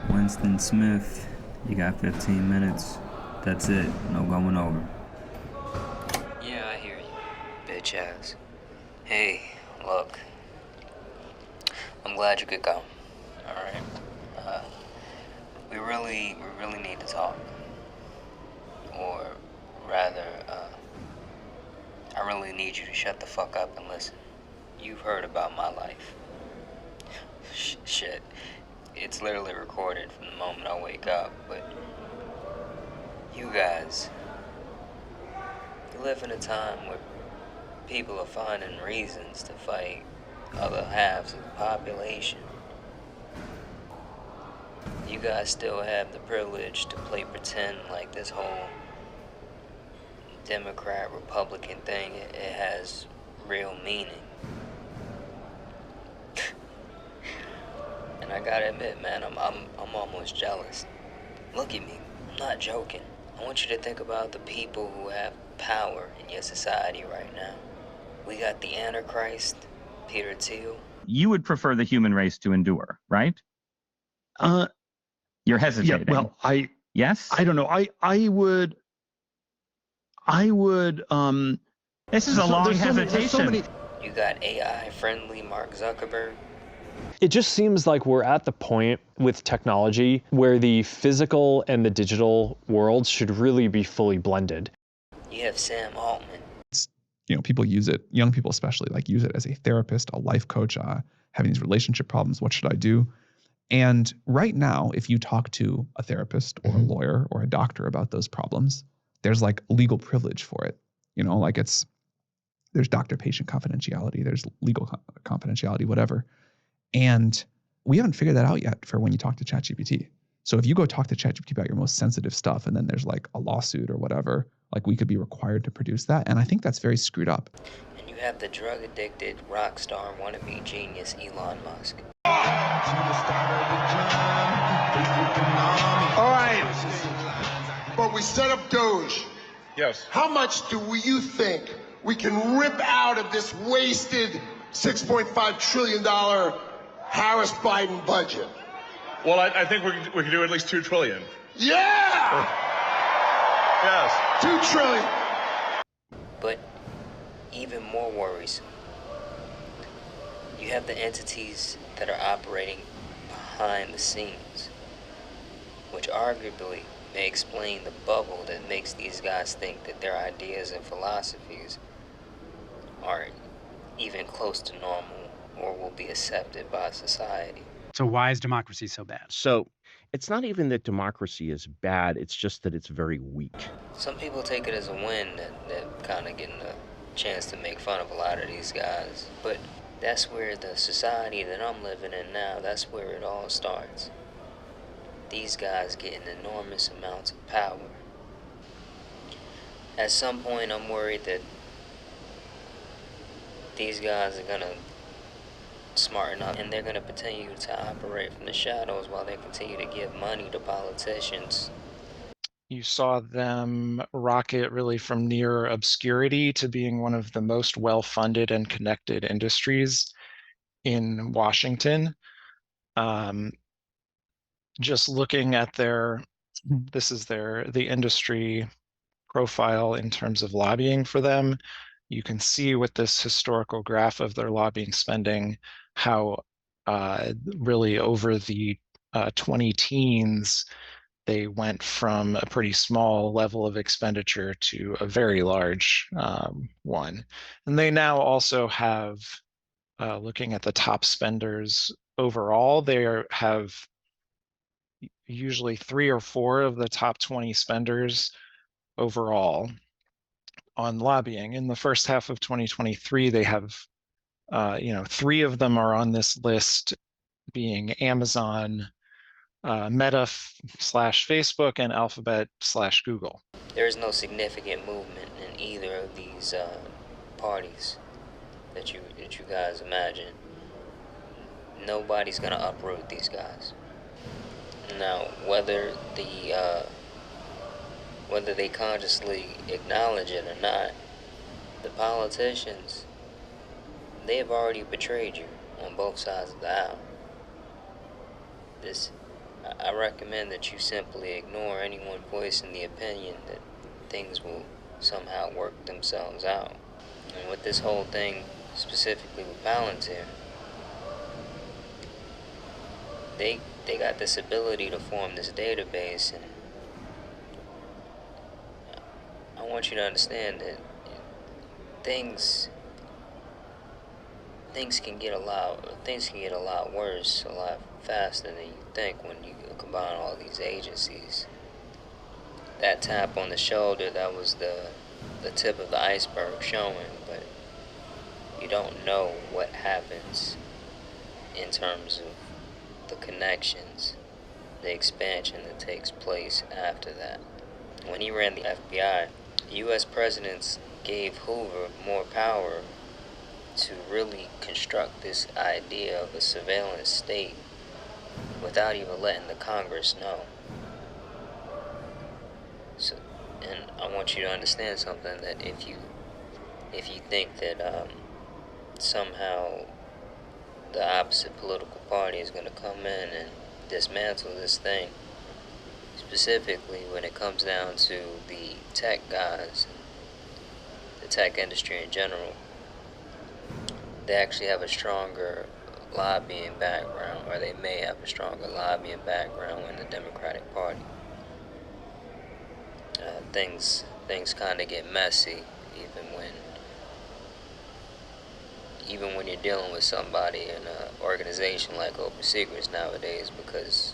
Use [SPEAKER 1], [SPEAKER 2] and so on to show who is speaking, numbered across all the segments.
[SPEAKER 1] Winston Smith, you got 15 minutes. That's it, no going over.
[SPEAKER 2] Yeah, I hear you, bitch ass. Hey, look. I'm glad you could come. Alright? We really need to talk. Or rather, I really need you to shut the fuck up and listen. You've heard about my life. Shit. It's literally recorded from the moment I wake up, but you guys, you live in a time where people are finding reasons to fight other halves of the population. You guys still have the privilege to play pretend like this whole Democrat Republican thing, it has real meaning. And I gotta admit, man, I'm almost jealous. Look at me, I'm not joking. I want you to think about the people who have power in your society right now. We got the Antichrist, Peter Thiel.
[SPEAKER 3] You would prefer the human race to endure, right? You're hesitating.
[SPEAKER 4] Yeah, well,
[SPEAKER 3] yes?
[SPEAKER 4] I don't know. I would.
[SPEAKER 3] This is a long hesitation.
[SPEAKER 2] You got AI-friendly Mark Zuckerberg.
[SPEAKER 5] It just seems like we're at the point with technology where the physical and the digital worlds should really be fully blended.
[SPEAKER 2] You have Sam Altman.
[SPEAKER 6] People use it, young people especially, like use it as a therapist, a life coach, having these relationship problems. What should I do? And right now, if you talk to a therapist or a lawyer or a doctor about those problems, there's like legal privilege for it. There's doctor-patient confidentiality, there's legal confidentiality, whatever. And we haven't figured that out yet for when you talk to ChatGPT. So if you go talk to ChatGPT about your most sensitive stuff and then there's like a lawsuit or whatever, like we could be required to produce that. And I think that's very screwed up.
[SPEAKER 2] And you have the drug-addicted rock star wannabe genius Elon Musk.
[SPEAKER 7] All right, but we set up Doge.
[SPEAKER 8] Yes.
[SPEAKER 7] How much do you think we can rip out of this wasted $6.5 trillion Harris-Biden budget?
[SPEAKER 8] Well, I think we can do at least $2 trillion.
[SPEAKER 7] Yeah!
[SPEAKER 8] Yes.
[SPEAKER 7] $2 trillion.
[SPEAKER 2] But even more worrisome, you have the entities that are operating behind the scenes, which arguably may explain the bubble that makes these guys think that their ideas and philosophies aren't even close to normal or will be accepted by society.
[SPEAKER 9] So why is democracy so bad?
[SPEAKER 10] So it's not even that democracy is bad, it's just that it's very weak.
[SPEAKER 2] Some people take it as a win that kind of getting a chance to make fun of a lot of these guys. But that's where the society that I'm living in now, that's where it all starts. These guys getting enormous amounts of power. At some point, I'm worried that these guys are gonna smarten up and they're gonna continue to operate from the shadows while they continue to give money to politicians.
[SPEAKER 11] You saw them rocket really from near obscurity to being one of the most well-funded and connected industries in Washington. Just looking at the industry profile in terms of lobbying for them, you can see with this historical graph of their lobbying spending how really over the 20 teens, they went from a pretty small level of expenditure to a very large one. And they now also have, looking at the top spenders overall, they have usually 3 or 4 of the top 20 spenders overall on lobbying. In the first half of 2023, they have, 3 of them are on this list, being Amazon, Meta/Facebook, and Alphabet/Google.
[SPEAKER 2] There is no significant movement in either of these parties that you guys imagine. Nobody's gonna uproot these guys. Now, whether they consciously acknowledge it or not, the politicians, they have already betrayed you on both sides of the aisle. This I recommend that you simply ignore anyone voicing the opinion that things will somehow work themselves out. And with this whole thing, specifically with Palantir, they got this ability to form this database, and I want you to understand that things can get a lot worse a lot faster than you think when you combine all these agencies. That tap on the shoulder, that was the tip of the iceberg showing, but you don't know what happens in terms of the connections, the expansion that takes place after that. When he ran the FBI, U.S. presidents gave Hoover more power to really construct this idea of a surveillance state without even letting the Congress know. So, and I want you to understand something, that if you think that somehow the opposite political party is going to come in and dismantle this thing, specifically when it comes down to the tech guys, the tech industry in general, they actually have a stronger lobbying background, or they may have a stronger lobbying background in the Democratic Party. Things kind of get messy, even when you're dealing with somebody in an organization like Open Secrets nowadays, because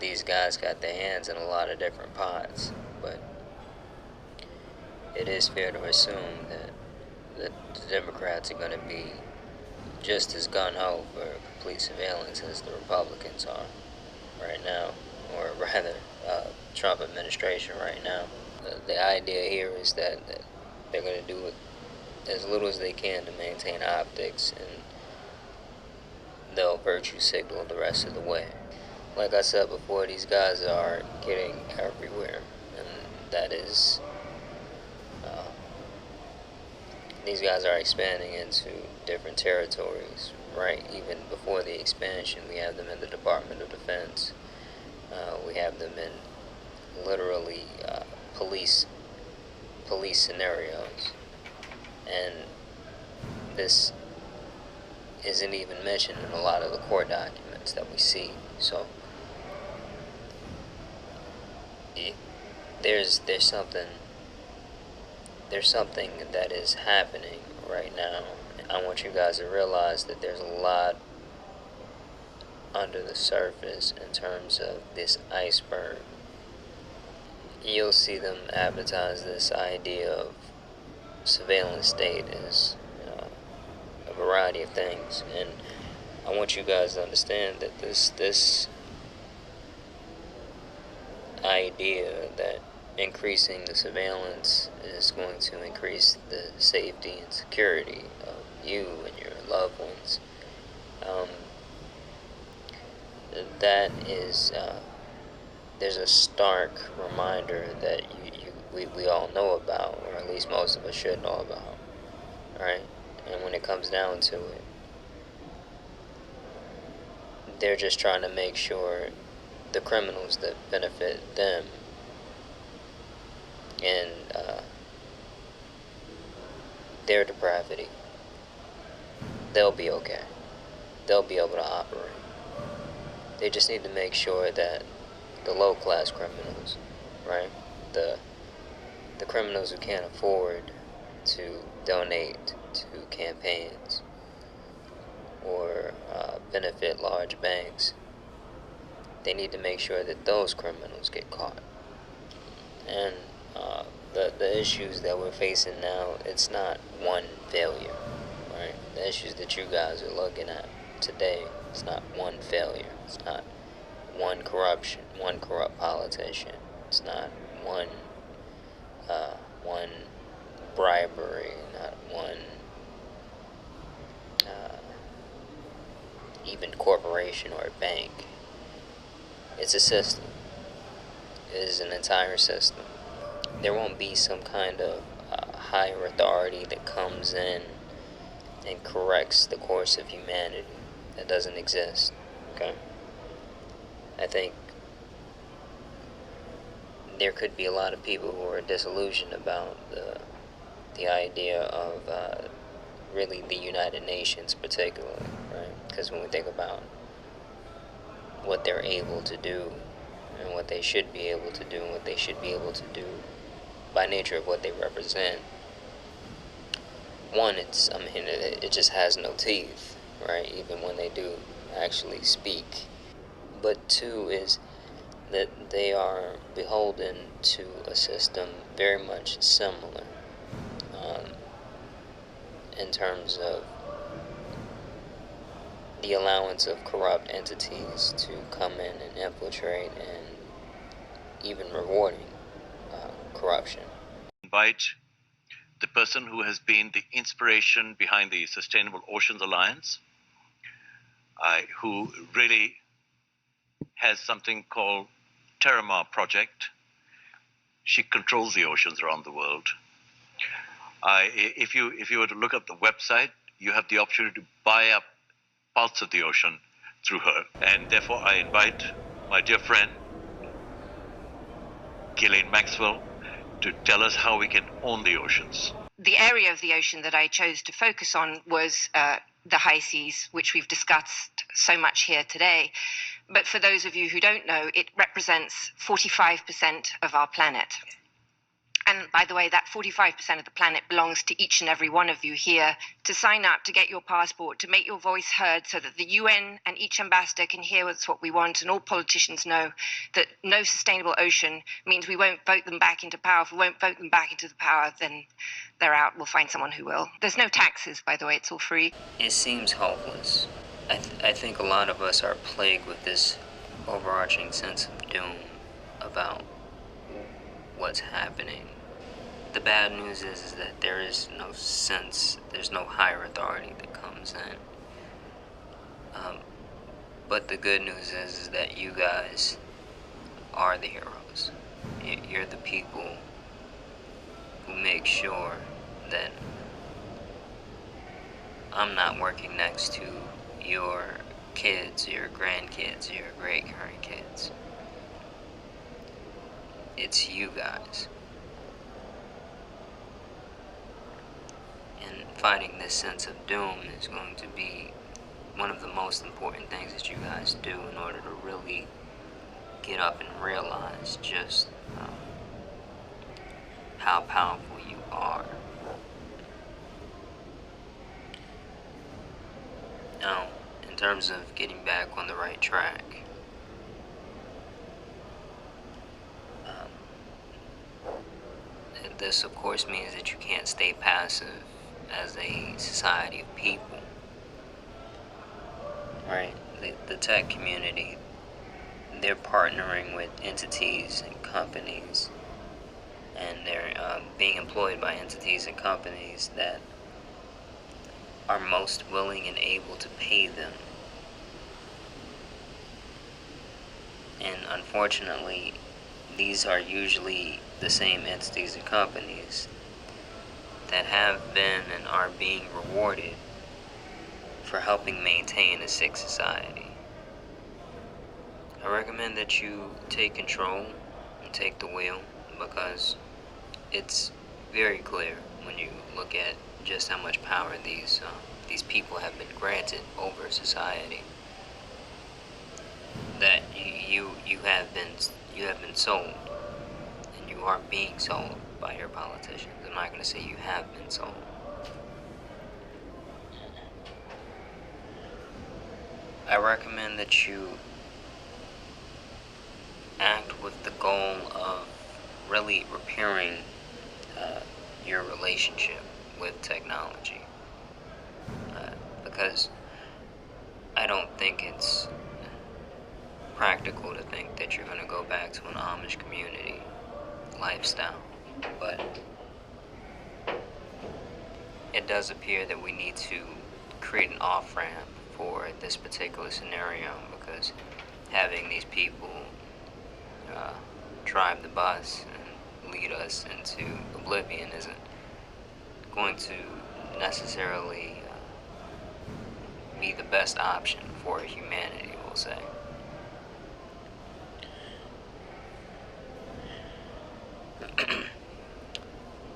[SPEAKER 2] these guys got their hands in a lot of different pots. But it is fair to assume that the Democrats are going to be just as gung-ho for complete surveillance as the Republicans are right now, or rather, Trump administration right now. The idea here is that they're going to do it as little as they can to maintain optics, and they'll virtue signal the rest of the way. Like I said before, these guys are getting everywhere, and that is, these guys are expanding into different territories, right? Even before the expansion, we have them in the Department of Defense. We have them in literally police scenarios, and this isn't even mentioned in a lot of the court documents that we see. So there's something that is happening right now. I want you guys to realize that there's a lot under the surface in terms of this iceberg. You'll see them advertise this idea of surveillance state as a variety of things, and I want you guys to understand that this idea that increasing the surveillance is going to increase the safety and security of you and your loved ones, that is, there's a stark reminder that we all know about, or at least most of us should know about, right? And when it comes down to it, they're just trying to make sure the criminals that benefit them and their depravity, they'll be okay. They'll be able to operate. They just need to make sure that the low-class criminals, right, the criminals who can't afford to donate to campaigns or benefit large banks, they need to make sure that those criminals get caught. And the issues that we're facing now, it's not one failure, right? The issues that you guys are looking at today, it's not one failure. It's not one corrupt politician. It's not one bribery, not one even corporation or bank. It's a system. It is an entire system. There won't be some kind of higher authority that comes in and corrects the course of humanity. That doesn't exist, okay? I think there could be a lot of people who are disillusioned about the idea of really the United Nations particularly, right? Because when we think about what they're able to do and what they should be able to do and what they should be able to do by nature of what they represent, one, it just has no teeth, right? Even when they do actually speak. But two is that they are beholden to a system very much similar in terms of the allowance of corrupt entities to come in and infiltrate and even rewarding corruption.
[SPEAKER 4] Invite the person who has been the inspiration behind the Sustainable Oceans Alliance, who really has something called Terramar Project. She controls the oceans around the world. If you were to look at the website, you have the opportunity to buy up parts of the ocean through her. And therefore, I invite my dear friend, Ghislaine Maxwell, to tell us how we can own the oceans.
[SPEAKER 12] The area of the ocean that I chose to focus on was the high seas, which we've discussed so much here today. But for those of you who don't know, it represents 45% of our planet. And by the way, that 45% of the planet belongs to each and every one of you here. To sign up, to get your passport, to make your voice heard so that the UN and each ambassador can hear what's what we want, and all politicians know that no sustainable ocean means we won't vote them back into power. If we won't vote them back into the power, then they're out. We'll find someone who will. There's no taxes, by the way. It's all free.
[SPEAKER 2] It seems hopeless. I think a lot of us are plagued with this overarching sense of doom about what's happening. The bad news is that there is no sense, there's no higher authority that comes in. But the good news is that you guys are the heroes. You're the people who make sure that I'm not working next to your kids, your grandkids, your great-grandkids. It's you guys. And fighting this sense of doom is going to be one of the most important things that you guys do in order to really get up and realize just how powerful you are. Now, in terms of getting back on the right track, this of course means that you can't stay passive as a society of people, right? The tech community, they're partnering with entities and companies, and they're being employed by entities and companies that are most willing and able to pay them. And unfortunately, these are usually the same entities and companies that have been and are being rewarded for helping maintain a sick society. I recommend that you take control and take the wheel, because it's very clear when you look at just how much power these people have been granted over society, that you have been sold, and you are being sold by your politicians. I'm not going to say you have been sold. I recommend that you act with the goal of really repairing your relationship with technology, because I don't think it's practical to think that you're going to go back to an Amish community lifestyle, but it does appear that we need to create an off-ramp for this particular scenario, because having these people drive the bus and lead us into oblivion isn't going to necessarily be the best option for humanity, we'll say.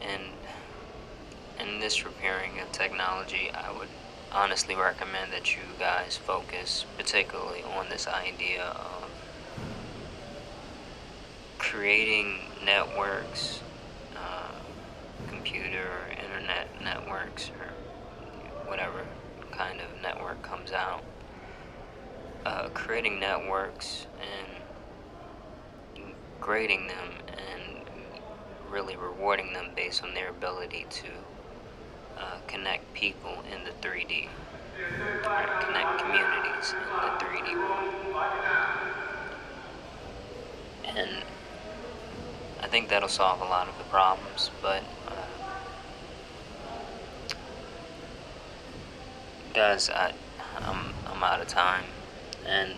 [SPEAKER 2] And in this repairing of technology, I would honestly recommend that you guys focus particularly on this idea of creating networks, computer or internet networks, or whatever kind of network comes out. Creating networks and grading them and really rewarding them based on their ability to connect people in the 3D, or connect communities in the 3D world. And I think that'll solve a lot of the problems, but guys, I'm out of time, and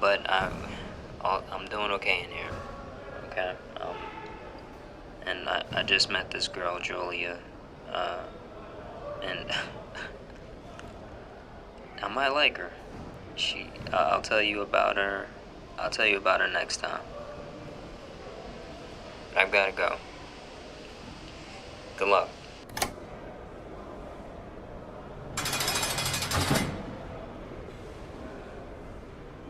[SPEAKER 2] but I'm doing okay in here. Okay. And I just met this girl, Julia, and I might like her. I'll tell you about her. I'll tell you about her next time. But I've got to go. Good luck.